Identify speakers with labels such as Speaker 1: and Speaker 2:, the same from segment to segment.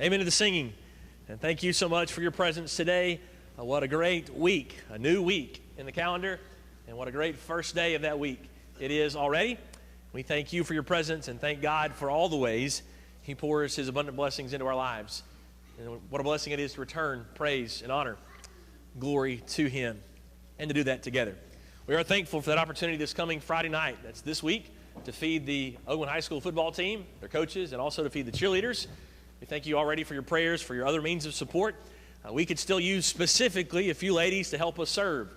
Speaker 1: Amen to the singing. And thank you so much for your presence today. What a great week, a new week in the calendar, and what a great first day of that week it is already. We thank you for your presence and thank God for all the ways He pours His abundant blessings into our lives. And what a blessing it is to return praise and honor, glory to Him, and to do that together. We are thankful for that opportunity this coming Friday night, that's this week, to feed the Oakland High School football team, their coaches, and also to feed the cheerleaders. We thank you already for your prayers, for your other means of support. We could still use specifically a few ladies to help us serve.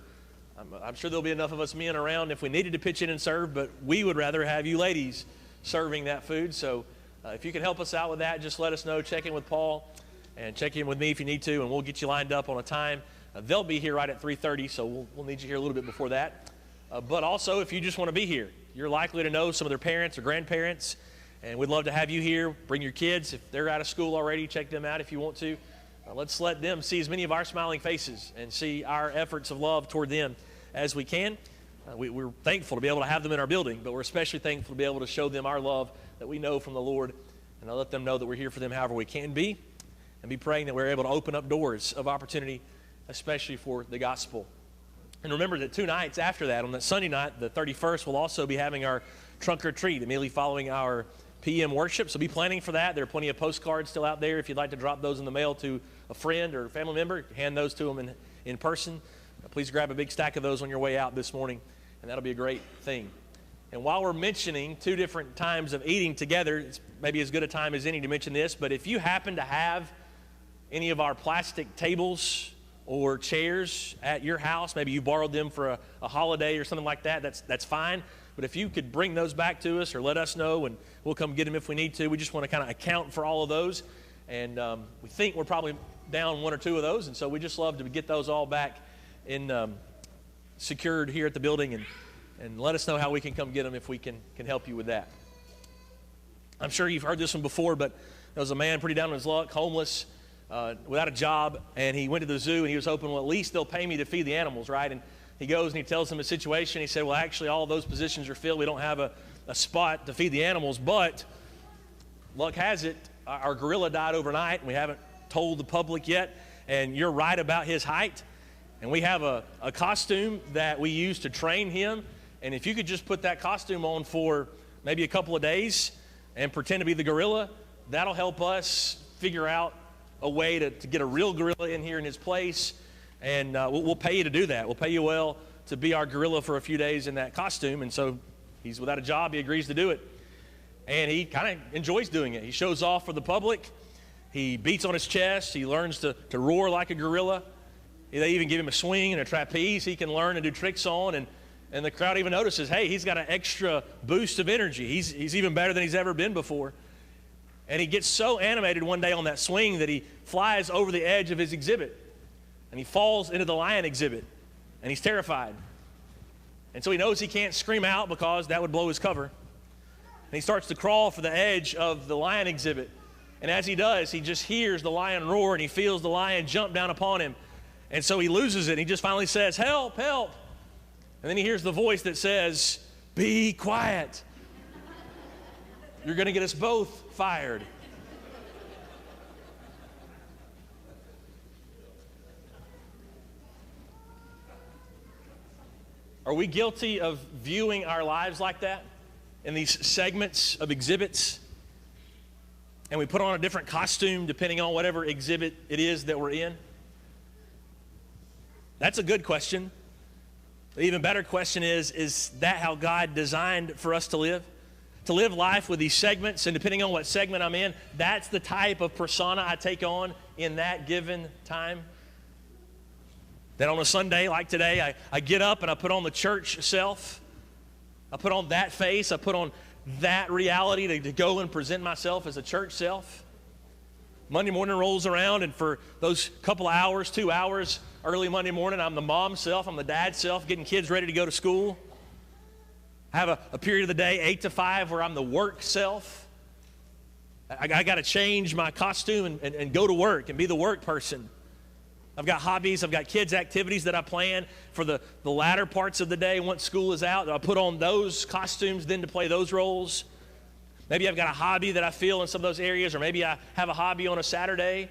Speaker 1: I'm sure there'll be enough of us men around if we needed to pitch in and serve, but we would rather have you ladies serving that food. So if you can help us out with that, just let us know. Check in with Paul and check in with me if you need to, and we'll get you lined up on a time. They'll be here right at 3:30, so we'll need you here a little bit before that. But also, if you just want to be here, you're likely to know some of their parents or grandparents, and we'd love to have you here. Bring your kids. If they're out of school already, check them out if you want to. Let's let them see as many of our smiling faces and see our efforts of love toward them as we can. We're thankful to be able to have them in our building, but we're especially thankful to be able to show them our love that we know from the Lord, and I'll let them know that we're here for them however we can be, and be praying that we're able to open up doors of opportunity, especially for the gospel. And remember that 2 nights after that, on that Sunday night, the 31st, we'll also be having our trunk or treat immediately following our PM worship. So be planning for that. There are plenty of postcards still out there. If you'd like to drop those in the mail to a friend or a family member, hand those to them in person. Please grab a big stack of those on your way out this morning, and that'll be a great thing. And while we're mentioning 2 different times of eating together, it's maybe as good a time as any to mention this, but if you happen to have any of our plastic tables or chairs at your house, maybe you borrowed them for a holiday or something like that, that's fine. But if you could bring those back to us or let us know, and we'll come get them if we need to. We just want to kind of account for all of those. And we think we're probably down 1 or 2 of those, and so we just love to get those all back in secured here at the building, and let us know how we can come get them if we can help you with that. I'm sure you've heard this one before, but there was a man pretty down on his luck, homeless, without a job, and he went to the zoo, and he was hoping, well, at least they'll pay me to feed the animals, right? And he goes and he tells them his situation. He said, well, actually, all those positions are filled. We don't have a spot to feed the animals, but luck has it, our gorilla died overnight, and we haven't told the public yet, and you're right about his height, and we have a costume that we use to train him, and if you could just put that costume on for maybe a couple of days and pretend to be the gorilla, that'll help us figure out a way to get a real gorilla in here in his place, and we'll pay you to do that. We'll pay you well to be our gorilla for a few days in that costume, and so he's without a job. He agrees to do it, and he kind of enjoys doing it. He shows off for the public. He beats on his chest. He learns to roar like a gorilla. They even give him a swing and a trapeze he can learn and do tricks on, and the crowd even notices, hey, he's got an extra boost of energy. He's even better than he's ever been before. And he gets so animated one day on that swing that he flies over the edge of his exhibit. And he falls into the lion exhibit. And he's terrified. And so he knows he can't scream out because that would blow his cover. And he starts to crawl for the edge of the lion exhibit. And as he does, he just hears the lion roar and he feels the lion jump down upon him. And so he loses it. And he just finally says, help, help. And then he hears the voice that says, be quiet. You're going to get us both fired. Are we guilty of viewing our lives like that in these segments of exhibits? And we put on a different costume depending on whatever exhibit it is that we're in? That's a good question. The even better question is that how God designed for us to live? To live life with these segments, and depending on what segment I'm in, that's the type of persona I take on in that given time. That on a Sunday like today, I get up and I put on the church self. I put on that face. I put on that reality to go and present myself as a church self. Monday morning rolls around, and for those couple hours, 2 hours, early Monday morning, I'm the mom self, I'm the dad self, getting kids ready to go to school. I have a period of the day, 8 to 5, where I'm the work self. I got to change my costume and go to work and be the work person. I've got hobbies, I've got kids' activities that I plan for the latter parts of the day once school is out. I put on those costumes then to play those roles. Maybe I've got a hobby that I feel in some of those areas, or maybe I have a hobby on a Saturday.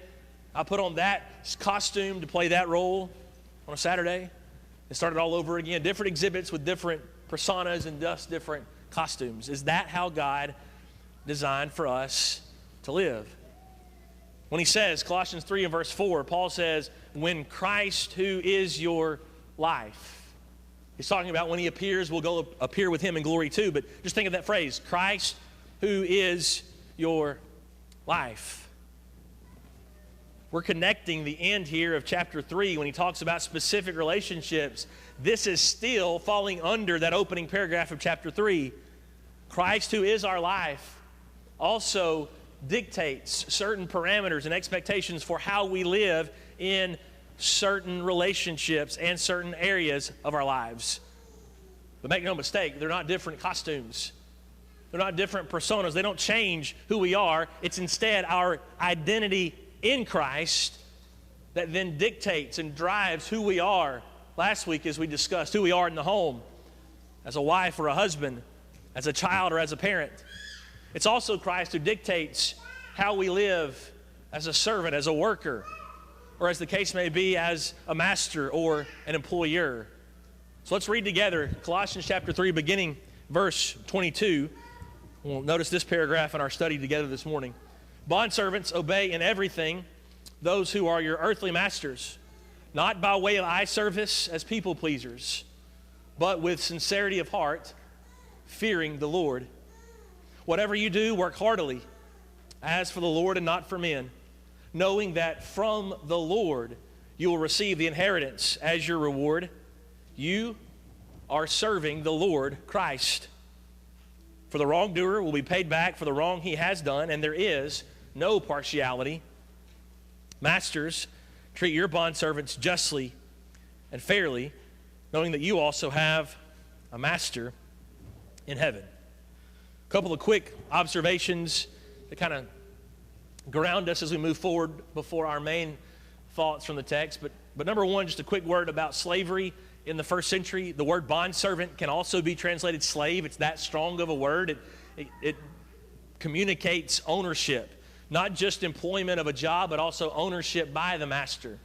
Speaker 1: I put on that costume to play that role on a Saturday and start it all over again. Different exhibits with different personas and thus different costumes. Is that how God designed for us to live? When he says, Colossians 3 and verse 4, Paul says, when Christ, who is your life. He's talking about when he appears, we'll go appear with him in glory too. But just think of that phrase, Christ, who is your life. We're connecting the end here of chapter 3 when he talks about specific relationships. This is still falling under that opening paragraph of chapter 3. Christ, who is our life, also dictates certain parameters and expectations for how we live in certain relationships and certain areas of our lives. But make no mistake, they're not different costumes. They're not different personas. They don't change who we are. It's instead our identity in Christ that then dictates and drives who we are. Last week, as we discussed, who we are in the home, as a wife or a husband, as a child or as a parent. It's also Christ who dictates how we live as a servant, as a worker, or as the case may be, as a master or an employer. So let's read together Colossians chapter 3, beginning verse 22. We'll notice this paragraph in our study together this morning. Bondservants, obey in everything those who are your earthly masters, not by way of eye service as people pleasers, but with sincerity of heart, fearing the Lord. Whatever you do, work heartily, as for the Lord and not for men, knowing that from the Lord you will receive the inheritance as your reward. You are serving the Lord Christ. For the wrongdoer will be paid back for the wrong he has done, and there is no partiality. Masters, treat your bondservants justly and fairly, knowing that you also have a master in heaven. A couple of quick observations to kind of ground us as we move forward before our main thoughts from the text. But number one, just a quick word about slavery in the first century. The word bondservant can also be translated slave. It's that strong of a word. It communicates ownership, not just employment of a job, but also ownership by the master.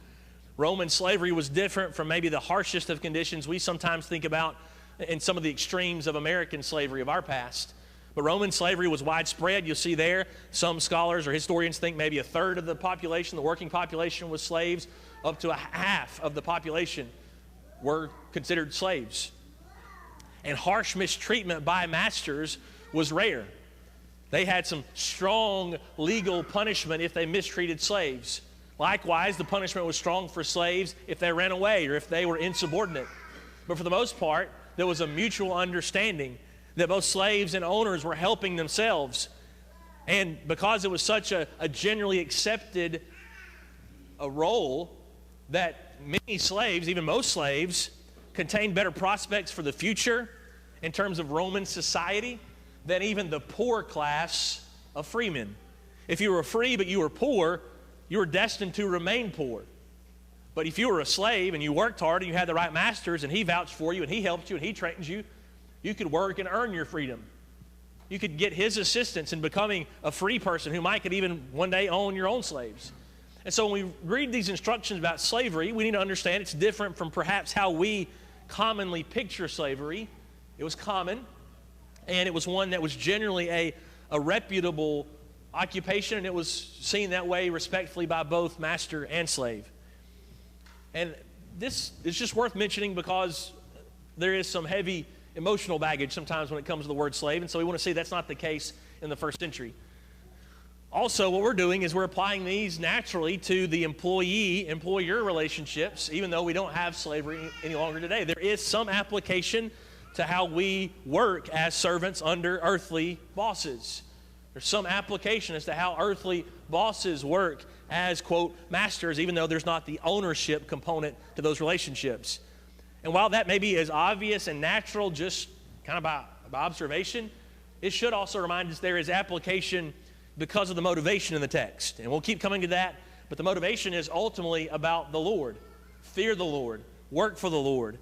Speaker 1: Roman slavery was different from maybe the harshest of conditions we sometimes think about in some of the extremes of American slavery of our past. But Roman slavery was widespread. You'll see there, some scholars or historians think maybe a third of the population, the working population, was slaves. Up to a half of the population were considered slaves. And harsh mistreatment by masters was rare. They had some strong legal punishment if they mistreated slaves. Likewise, the punishment was strong for slaves if they ran away or if they were insubordinate. But for the most part, there was a mutual understanding that both slaves and owners were helping themselves. And because it was such a generally accepted role, that many slaves, even most slaves, contained better prospects for the future in terms of Roman society than even the poor class of freemen. If you were free but you were poor, you were destined to remain poor. But if you were a slave and you worked hard and you had the right masters and he vouched for you and he helped you and he trained you, you could work and earn your freedom. You could get his assistance in becoming a free person who might could even one day own your own slaves. And so when we read these instructions about slavery, we need to understand it's different from perhaps how we commonly picture slavery. It was common, and it was one that was generally a reputable occupation, and it was seen that way respectfully by both master and slave. And this is just worth mentioning because there is some heavy emotional baggage sometimes when it comes to the word slave, and so we want to see that's not the case in the first century. Also, what we're doing is we're applying these naturally to the employee-employer relationships, even though we don't have slavery any longer today. There is some application to how we work as servants under earthly bosses. There's some application as to how earthly bosses work as, quote, masters, even though there's not the ownership component to those relationships. And while that maybe is obvious and natural just kind of by observation, it should also remind us there is application because of the motivation in the text. And we'll keep coming to that, but the motivation is ultimately about the Lord. Fear the Lord. Work for the Lord.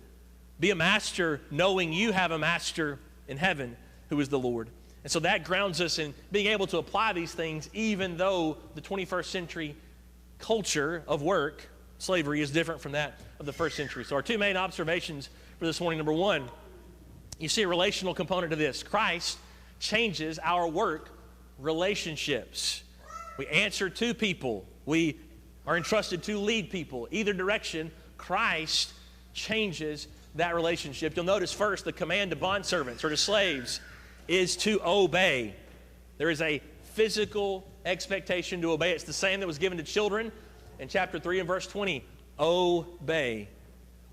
Speaker 1: Be a master knowing you have a master in heaven who is the Lord. And so that grounds us in being able to apply these things even though the 21st century culture of work, slavery, is different from that of the first century. So our two main observations for this morning. Number one, you see a relational component to this. Christ changes our work relationships. We answer to people. We are entrusted to lead people. Either direction, Christ changes that relationship. You'll notice first the command to bondservants or to slaves is to obey. There is a physical expectation to obey. It's the same that was given to children in chapter 3 and verse 20. Obey.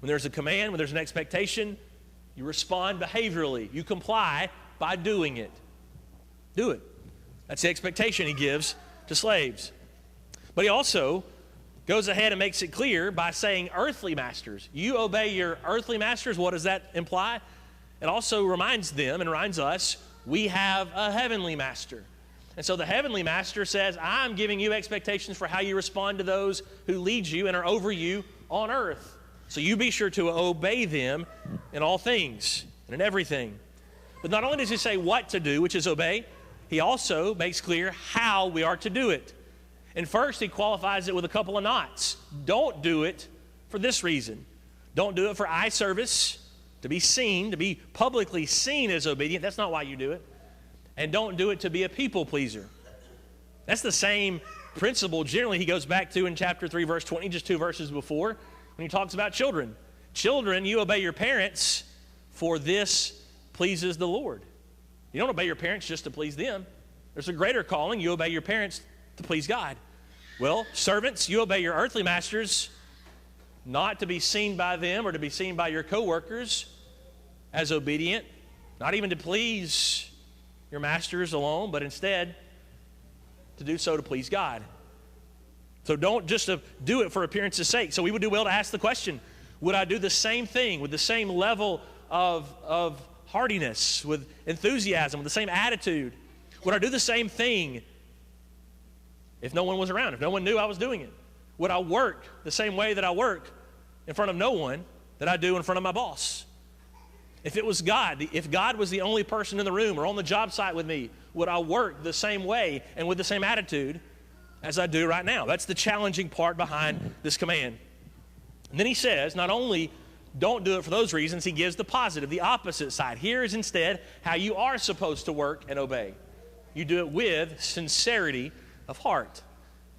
Speaker 1: When there's a command, when there's an expectation, you respond behaviorally. You comply by doing it. Do it. That's the expectation he gives to slaves. But he also goes ahead and makes it clear by saying earthly masters. You obey your earthly masters. What does that imply? It also reminds them and reminds us we have a heavenly master. And so the heavenly master says, I'm giving you expectations for how you respond to those who lead you and are over you on earth. So you be sure to obey them in all things and in everything. But not only does he say what to do, which is obey, he also makes clear how we are to do it. And first, he qualifies it with a couple of nots. Don't do it for this reason. Don't do it for eye service, to be seen, to be publicly seen as obedient. That's not why you do it. And don't do it to be a people pleaser. That's the same principle generally he goes back to in chapter 3, verse 20, just 2 verses before, when he talks about children. Children, you obey your parents, for this pleases the Lord. You don't obey your parents just to please them. There's a greater calling. You obey your parents to please God. Well, servants, you obey your earthly masters, not to be seen by them or to be seen by your co-workers as obedient, not even to please your masters alone, but instead to do so to please God. So don't just do it for appearance's sake. So we would do well to ask the question, would I do the same thing with the same level of hardiness, with enthusiasm, with the same attitude? Would I do the same thing if no one was around, if no one knew I was doing it? Would I work the same way that I work in front of no one that I do in front of my boss? If it was God, if God was the only person in the room or on the job site with me, would I work the same way and with the same attitude as I do right now? That's the challenging part behind this command. And then he says, not only don't do it for those reasons, he gives the positive, the opposite side. Here is instead how you are supposed to work and obey. You do it with sincerity of heart.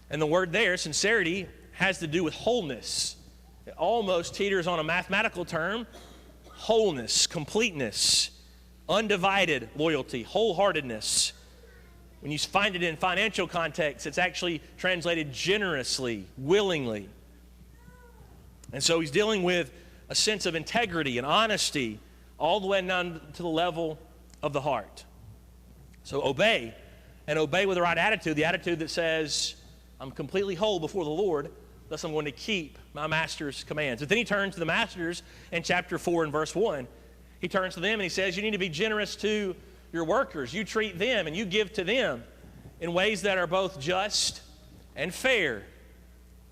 Speaker 1: And the word there, sincerity, has to do with wholeness. It almost teeters on a mathematical term. Wholeness, completeness, undivided loyalty, wholeheartedness. When you find it in financial context, it's actually translated generously, willingly. And so he's dealing with a sense of integrity and honesty all the way down to the level of the heart. So obey, and obey with the right attitude, the attitude that says, I'm completely whole before the Lord, thus I'm going to keep my master's commands. But then he turns to the masters in chapter 4 and verse 1. He turns to them and he says, you need to be generous to your workers. You treat them and you give to them in ways that are both just and fair.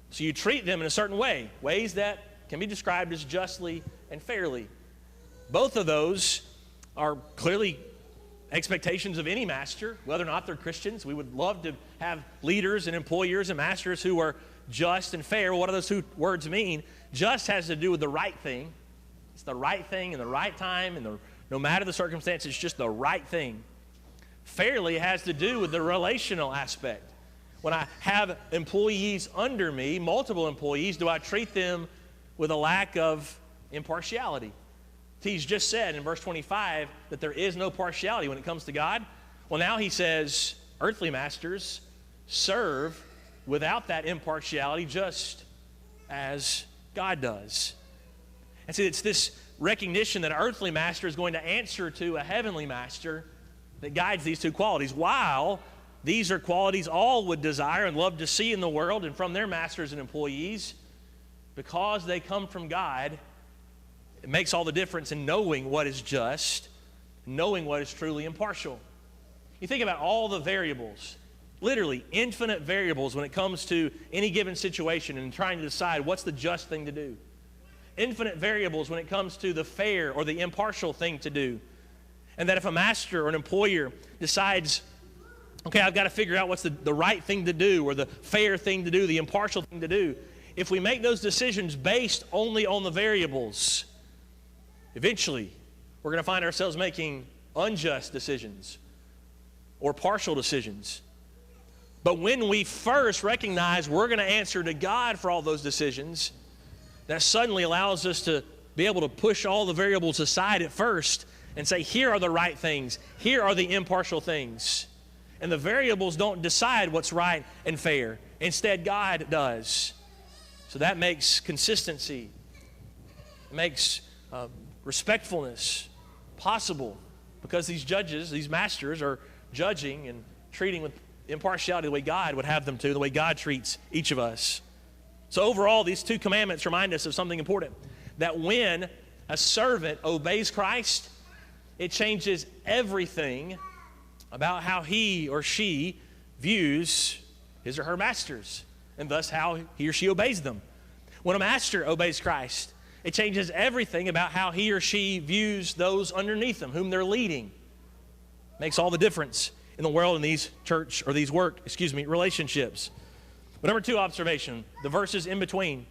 Speaker 1: So you treat them in a certain way, ways that can be described as justly and fairly. Both of those are clearly expectations of any master, whether or not they're Christians. We would love to have leaders and employers and masters who are just and fair. What do those two words mean? Just has to do with the right thing. It's the right thing in the right time, and no matter the circumstance, it's just the right thing. Fairly has to do with the relational aspect. When I have employees under me, multiple employees, do I treat them with a lack of impartiality? He's just said in verse 25 that there is no partiality when it comes to God. Well, now he says, earthly masters, serve without that impartiality just as God does. And see, it's this recognition that an earthly master is going to answer to a heavenly master that guides these two qualities. While these are qualities all would desire and love to see in the world and from their masters and employees, because they come from God, it makes all the difference in knowing what is just, knowing what is truly impartial. You think about all the variables, literally infinite variables when it comes to any given situation and trying to decide what's the just thing to do. Infinite variables when it comes to the fair or the impartial thing to do. And that if a master or an employer decides, okay, I've got to figure out what's the right thing to do or the fair thing to do, the impartial thing to do, if we make those decisions based only on the variables, eventually we're going to find ourselves making unjust decisions or partial decisions. But when we first recognize we're going to answer to God for all those decisions, that suddenly allows us to be able to push all the variables aside at first and say, here are the right things, here are the impartial things. And the variables don't decide what's right and fair. Instead, God does. So that makes consistency, it makes respectfulness possible, because these judges, these masters, are judging and treating with impartiality the way God would have them to, the way God treats each of us. So overall, these two commandments remind us of something important, that when a servant obeys Christ, it changes everything about how he or she views his or her masters, and thus how he or she obeys them. When a master obeys Christ, it changes everything about how he or she views those underneath them, whom they're leading. Makes all the difference in the world in these church or these relationships. But number two observation, the verses in between.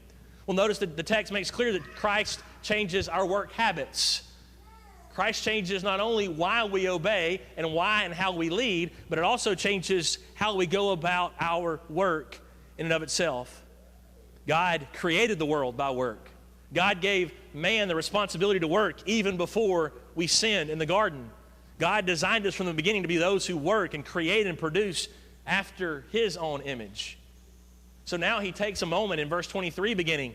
Speaker 1: Well, notice that the text makes clear that Christ changes our work habits. Christ changes not only why we obey and why and how we lead, but it also changes how we go about our work in and of itself. God created the world by work. God gave man the responsibility to work even before we sinned in the garden. God designed us from the beginning to be those who work and create and produce after his own image. So now he takes a moment in verse 23 beginning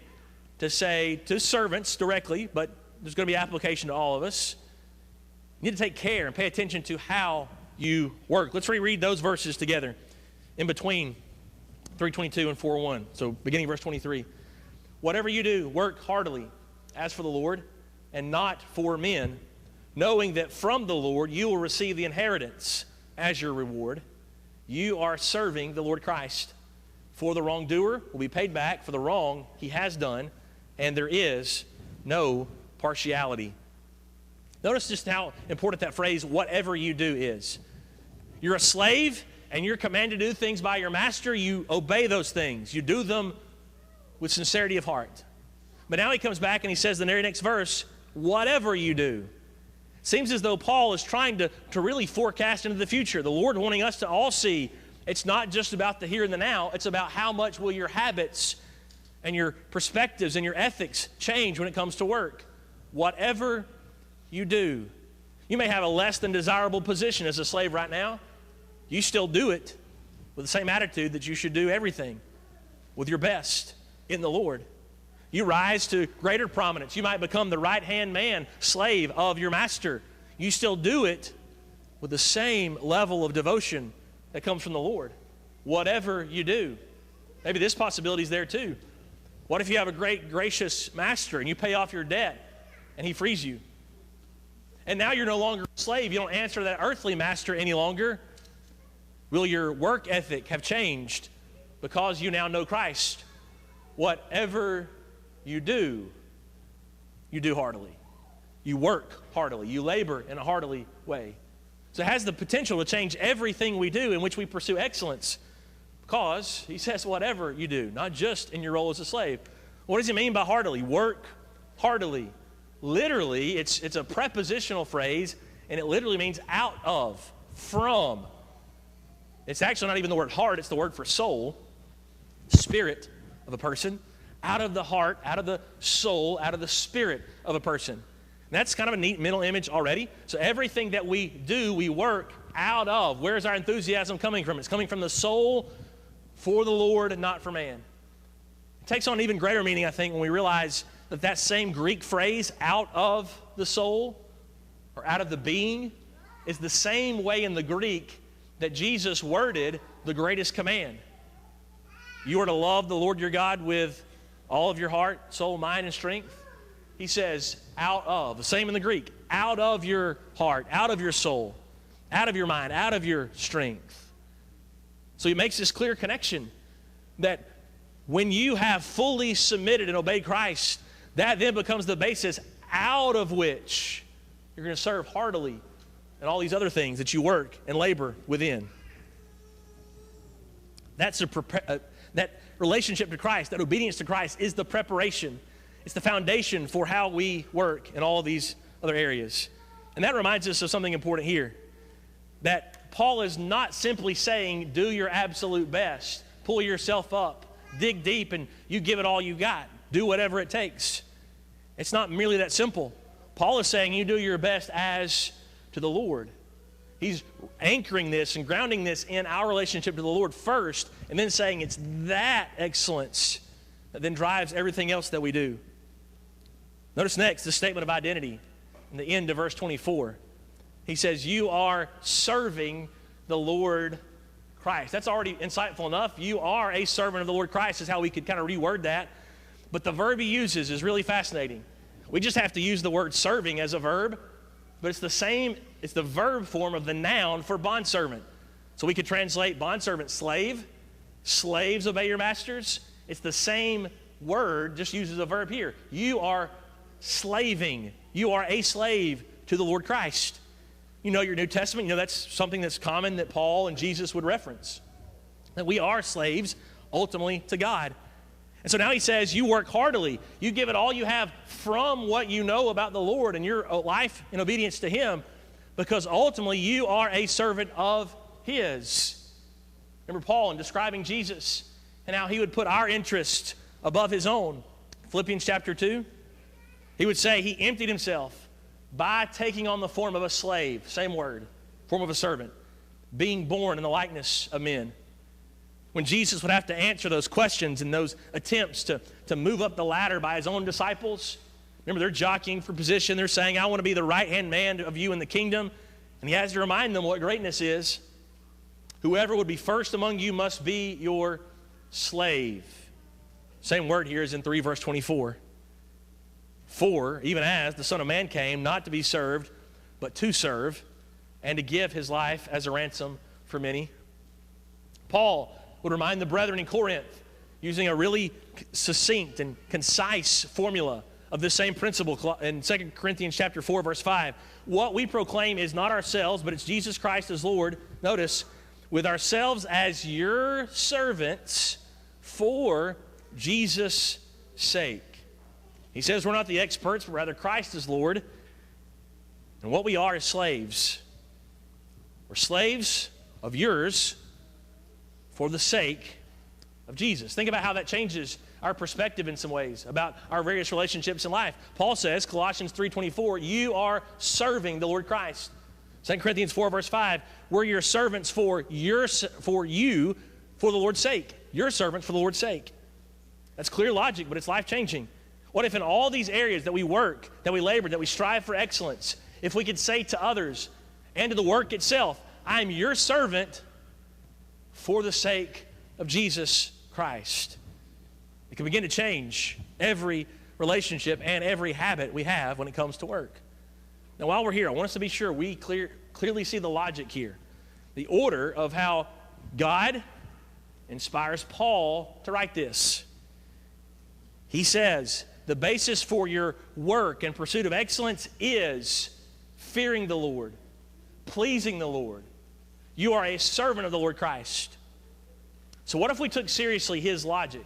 Speaker 1: to say to servants directly, but there's going to be application to all of us, you need to take care and pay attention to how you work. Let's reread those verses together in between 3:22 and 4:1. So beginning verse 23. Whatever you do, work heartily as for the Lord and not for men, knowing that from the Lord you will receive the inheritance as your reward. You are serving the Lord Christ. For the wrongdoer will be paid back for the wrong he has done, and there is no partiality. Notice just how important that phrase, whatever you do, is. You're a slave, and you're commanded to do things by your master. You obey those things. You do them with sincerity of heart. But now he comes back and he says in the very next verse, whatever you do. Seems as though Paul is trying to really forecast into the future. The Lord wanting us to all see it's not just about the here and the now. It's about how much will your habits and your perspectives and your ethics change when it comes to work. Whatever you do. You may have a less than desirable position as a slave right now. You still do it with the same attitude that you should do everything, with your best in the Lord. You rise to greater prominence. You might become the right-hand man, slave of your master. You still do it with the same level of devotion that comes from the Lord. Whatever you do. Maybe this possibility is there too. What if you have a great, gracious master and you pay off your debt and he frees you? And now you're no longer a slave. You don't answer that earthly master any longer. Will your work ethic have changed because you now know Christ? Whatever you do heartily. You work heartily. You labor in a heartily way. So it has the potential to change everything we do in which we pursue excellence, because he says whatever you do, not just in your role as a slave. What does he mean by heartily? Work heartily. Literally, it's a prepositional phrase, and it literally means out of, from. It's actually not even the word heart, it's the word for soul, spirit of a person. Out of the heart, out of the soul, out of the spirit of a person. And that's kind of a neat mental image already. So everything that we do, we work out of. Where's our enthusiasm coming from? It's coming from the soul for the Lord and not for man. It takes on even greater meaning, I think, when we realize that same Greek phrase, out of the soul, or out of the being, is the same way in the Greek that Jesus worded the greatest command. You are to love the Lord your God with all of your heart, soul, mind, and strength. He says, out of, the same in the Greek, out of your heart, out of your soul, out of your mind, out of your strength. So he makes this clear connection that when you have fully submitted and obeyed Christ, that then becomes the basis out of which you're going to serve heartily and all these other things that you work and labor within. That relationship to Christ, that obedience to Christ is the preparation. It's the foundation for how we work in all these other areas. And that reminds us of something important here, that Paul is not simply saying, do your absolute best, pull yourself up, dig deep, and you give it all you got. Do whatever it takes. It's not merely that simple. Paul is saying you do your best as to the Lord. He's anchoring this and grounding this in our relationship to the Lord first, and then saying it's that excellence that then drives everything else that we do. Notice next the statement of identity in the end of verse 24. He says, you are serving the Lord Christ. That's already insightful enough. You are a servant of the Lord Christ is how we could kind of reword that. But the verb he uses is really fascinating. We just have to use the word serving as a verb, but it's the same, it's the verb form of the noun for bondservant. So we could translate bondservant slave, slaves obey your masters. It's the same word, just uses a verb here. You are slaving. You are a slave to the Lord Christ. You know your New Testament, you know that's something that's common that Paul and Jesus would reference. That we are slaves ultimately to God. And so now he says, you work heartily. You give it all you have from what you know about the Lord and your life in obedience to Him, because ultimately you are a servant of His. Remember Paul in describing Jesus and how He would put our interest above His own. Philippians chapter 2, he would say He emptied Himself by taking on the form of a slave, same word, form of a servant, being born in the likeness of men. When Jesus would have to answer those questions and those attempts to move up the ladder by His own disciples, remember they're jockeying for position. They're saying, I want to be the right-hand man of you in the kingdom. And He has to remind them what greatness is. Whoever would be first among you must be your slave. Same word here is in 3 verse 24. For, even as the Son of Man came, not to be served, but to serve, and to give His life as a ransom for many. Paul would remind the brethren in Corinth, using a really succinct and concise formula of this same principle in 2 Corinthians chapter 4, verse 5. What we proclaim is not ourselves, but it's Jesus Christ as Lord. Notice, with ourselves as your servants for Jesus' sake. He says we're not the experts, but rather Christ is Lord. And what we are is slaves. We're slaves of yours for the sake of Jesus. Think about how that changes our perspective in some ways about our various relationships in life. Paul says, Colossians 3:24, you are serving the Lord Christ. 2 Corinthians 4 verse 5, we're your servants for you, for the Lord's sake. Your servants for the Lord's sake. That's clear logic, but it's life-changing. What if in all these areas that we work, that we labor, that we strive for excellence, if we could say to others and to the work itself, I'm your servant for the sake of Jesus Christ. It can begin to change every relationship and every habit we have when it comes to work. Now, while we're here, I want us to be sure we clearly see the logic here, the order of how God inspires Paul to write this. He says, the basis for your work and pursuit of excellence is fearing the Lord, pleasing the Lord. You are a servant of the Lord Christ. So what if we took seriously His logic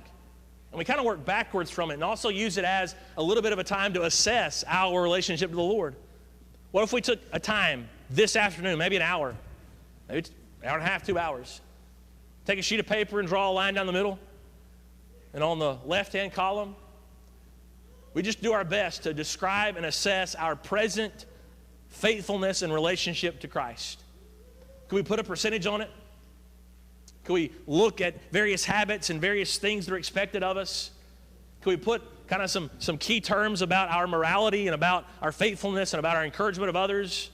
Speaker 1: and we kind of work backwards from it and also use it as a little bit of a time to assess our relationship to the Lord? What if we took a time this afternoon, maybe an hour, maybe an hour and a half, 2 hours, take a sheet of paper and draw a line down the middle, and on the left-hand column, we just do our best to describe and assess our present faithfulness and relationship to Christ. Can we put a percentage on it? Can we look at various habits and various things that are expected of us? Can we put kind of some key terms about our morality and about our faithfulness and about our encouragement of others?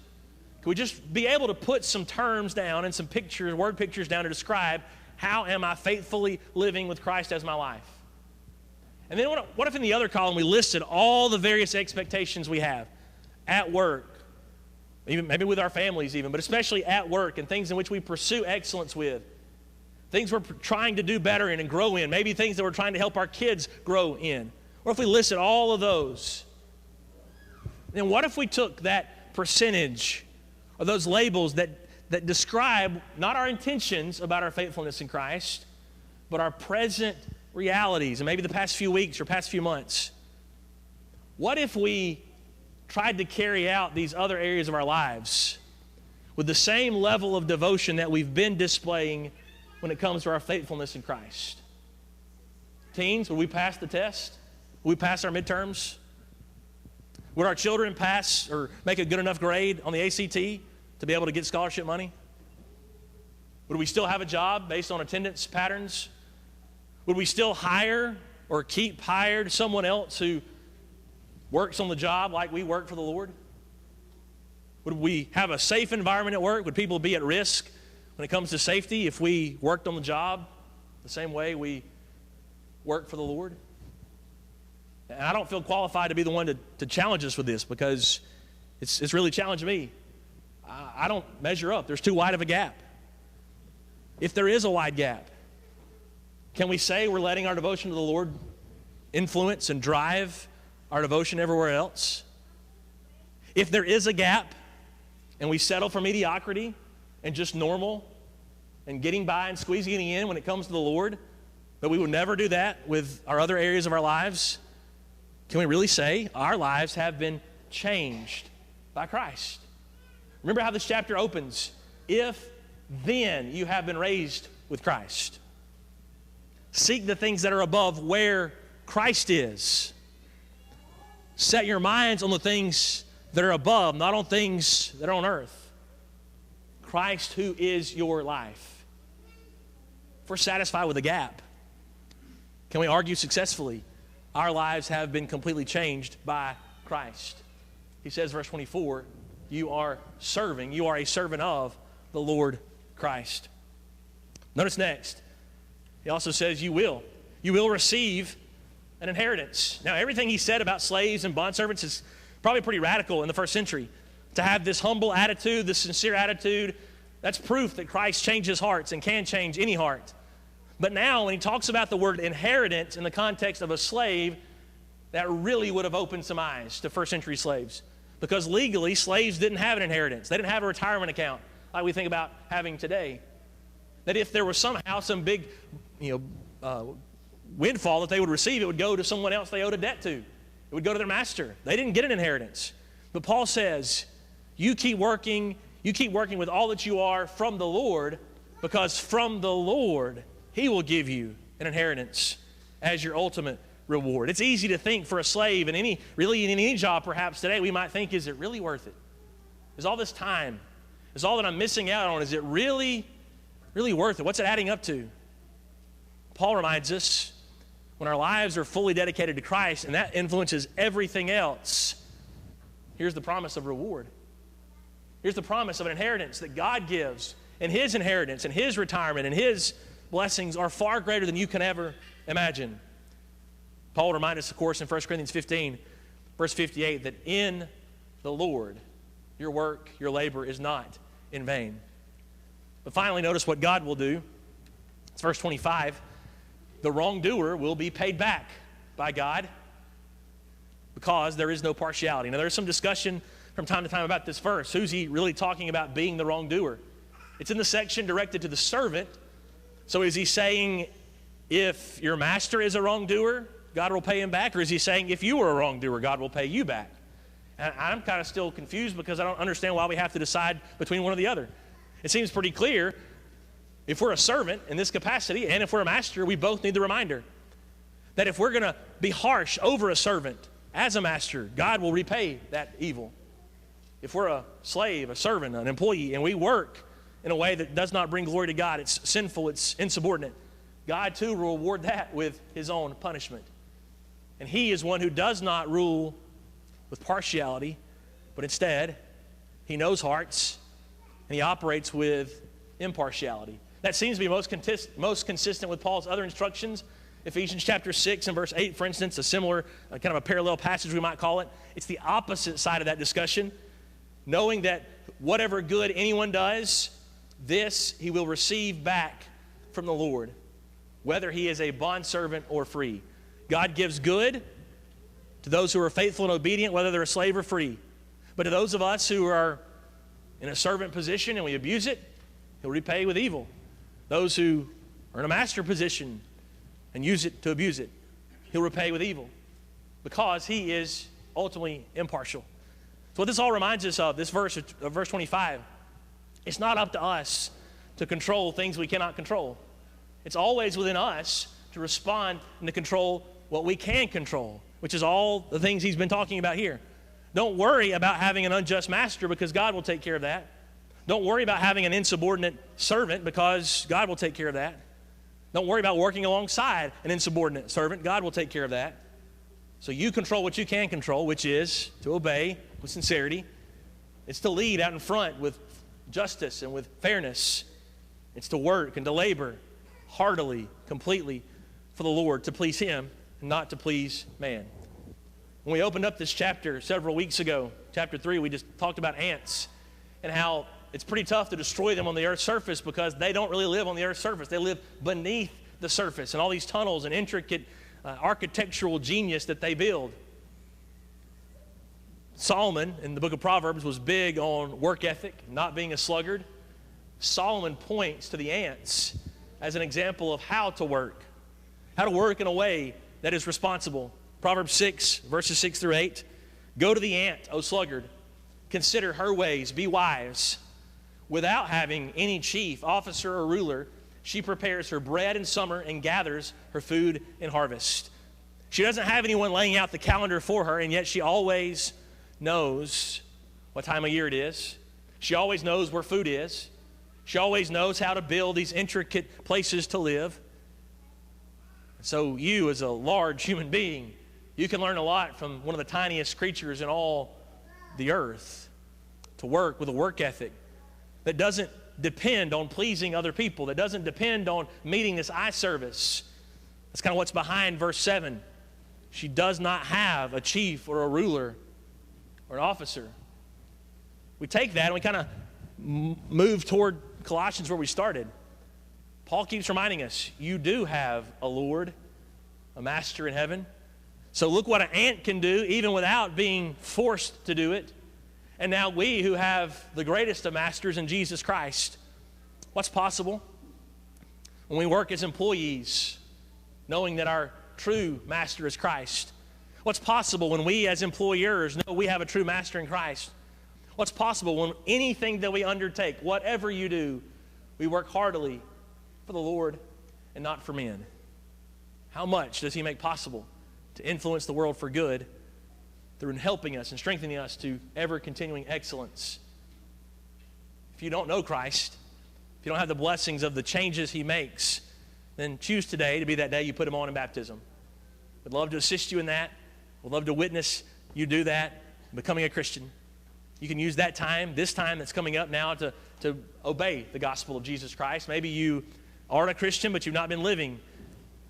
Speaker 1: Can we just be able to put some terms down and some pictures, word pictures down to describe how am I faithfully living with Christ as my life? And then what if in the other column we listed all the various expectations we have at work, even maybe with our families even, but especially at work and things in which we pursue excellence with, things we're trying to do better in and grow in, maybe things that we're trying to help our kids grow in. Or if we listed all of those, then what if we took that percentage are those labels that describe not our intentions about our faithfulness in Christ, but our present realities, and maybe the past few weeks or past few months. What if we tried to carry out these other areas of our lives with the same level of devotion that we've been displaying when it comes to our faithfulness in Christ? Teens, would we pass the test? Would we pass our midterms? Would our children pass or make a good enough grade on the ACT to be able to get scholarship money? Would we still have a job based on attendance patterns? Would we still hire or keep hired someone else who works on the job like we work for the Lord? Would we have a safe environment at work? Would people be at risk when it comes to safety if we worked on the job the same way we work for the Lord? And I don't feel qualified to be the one to challenge us with this, because it's really challenged me. I don't measure up. There's too wide of a gap. If there is a wide gap, can we say we're letting our devotion to the Lord influence and drive our devotion everywhere else? If there is a gap and we settle for mediocrity and just normal and getting by and squeezing in when it comes to the Lord, but we would never do that with our other areas of our lives, can we really say our lives have been changed by Christ? Remember how this chapter opens. If then you have been raised with Christ. Seek the things that are above where Christ is. Set your minds on the things that are above, not on things that are on earth. Christ, who is your life. If we're satisfied with a gap, can we argue successfully our lives have been completely changed by Christ? He says, verse 24, you are a servant of the Lord Christ. Notice next, he also says you will receive an inheritance. Now, everything he said about slaves and bondservants is probably pretty radical in the first century. To have this humble attitude, this sincere attitude, that's proof that Christ changes hearts and can change any heart. But now, when he talks about the word inheritance in the context of a slave, that really would have opened some eyes to first century slaves. Because legally, slaves didn't have an inheritance. They didn't have a retirement account like we think about having today. That if there was somehow some big, windfall that they would receive, it would go to someone else they owed a debt to. It would go to their master. They didn't get an inheritance. But Paul says, you keep working with all that you are from the Lord, because from the Lord, he will give you an inheritance as your ultimate reward. It's easy to think for a slave in any job perhaps today, we might think, is it really worth it? Is all this time, is all that I'm missing out on, is it really worth it? What's it adding up to? Paul reminds us, when our lives are fully dedicated to Christ and that influences everything else, here's the promise of reward. Here's the promise of an inheritance that God gives, and his inheritance and his retirement and his blessings are far greater than you can ever imagine. Paul reminds us, of course, in 1 Corinthians 15, verse 58, that in the Lord, your work, your labor is not in vain. But finally, notice what God will do. It's verse 25. The wrongdoer will be paid back by God because there is no partiality. Now, there's some discussion from time to time about this verse. Who's he really talking about being the wrongdoer? It's in the section directed to the servant. So is he saying if your master is a wrongdoer, God will pay him back? Or is he saying if you were a wrongdoer, God will pay you back? And I'm kind of still confused because I don't understand why we have to decide between one or the other. It seems pretty clear. If we're a servant in this capacity, and if we're a master, we both need the reminder that if we're going to be harsh over a servant as a master, God will repay that evil. If we're a slave, a servant, an employee, and we work in a way that does not bring glory to God, it's sinful, it's insubordinate, God too will reward that with his own punishment. And he is one who does not rule with partiality, but instead, he knows hearts, and he operates with impartiality. That seems to be most consistent with Paul's other instructions. Ephesians chapter 6 and verse 8, for instance, a similar, kind of a parallel passage we might call it. It's the opposite side of that discussion. Knowing that whatever good anyone does, this he will receive back from the Lord, whether he is a bondservant or free. God gives good to those who are faithful and obedient, whether they're a slave or free. But to those of us who are in a servant position and we abuse it, he'll repay with evil. Those who are in a master position and use it to abuse it, he'll repay with evil, because he is ultimately impartial. So what this all reminds us of, this verse 25, it's not up to us to control things we cannot control. It's always within us to respond and to control what we can control, which is all the things he's been talking about here. Don't worry about having an unjust master, because God will take care of that. Don't worry about having an insubordinate servant, because God will take care of that. Don't worry about working alongside an insubordinate servant. God will take care of that. So you control what you can control, which is to obey with sincerity. It's to lead out in front with justice and with fairness. It's to work and to labor heartily, completely for the Lord, to please him and not to please man. When we opened up this chapter several weeks ago, chapter 3, we just talked about ants and how it's pretty tough to destroy them on the earth's surface, because they don't really live on the earth's surface. They live beneath the surface and all these tunnels and intricate architectural genius that they build. Solomon, in the book of Proverbs, was big on work ethic, not being a sluggard. Solomon points to the ants as an example of how to work in a way that is responsible. Proverbs 6, verses 6 through 8. Go to the ant, O sluggard. Consider her ways, be wise. Without having any chief, officer, or ruler, she prepares her bread in summer and gathers her food in harvest. She doesn't have anyone laying out the calendar for her, and yet she always knows what time of year it is. She always knows where food is. She always knows how to build these intricate places to live. So you, as a large human being, you can learn a lot from one of the tiniest creatures in all the earth, to work with a work ethic that doesn't depend on pleasing other people, that doesn't depend on meeting this eye service. That's kind of what's behind verse 7. She does not have a chief or a ruler or an officer. We take that and we kind of move toward Colossians, where we started. Paul keeps reminding us, you do have a Lord, a master in heaven. So look what an ant can do even without being forced to do it. And now we who have the greatest of masters in Jesus Christ, what's possible when we work as employees, knowing that our true master is Christ? What's possible when we as employers know we have a true master in Christ? What's possible when anything that we undertake, whatever you do, we work heartily for the Lord and not for men? How much does he make possible to influence the world for good through helping us and strengthening us to ever-continuing excellence? If you don't know Christ, if you don't have the blessings of the changes he makes, then choose today to be that day you put him on in baptism. We'd love to assist you in that. We'd love to witness you do that, becoming a Christian. You can use that time, this time that's coming up now, to obey the gospel of Jesus Christ. Maybe you aren't a Christian, but you've not been living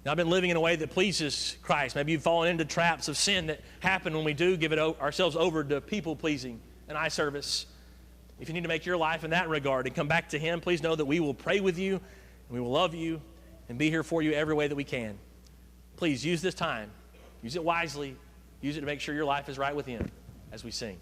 Speaker 1: in a way that pleases Christ. Maybe you've fallen into traps of sin that happen when we do give ourselves over to people-pleasing and eye service. If you need to make your life in that regard and come back to him, please know that we will pray with you, and we will love you and be here for you every way that we can. Please use this time. Use it wisely. Use it to make sure your life is right with him as we sing.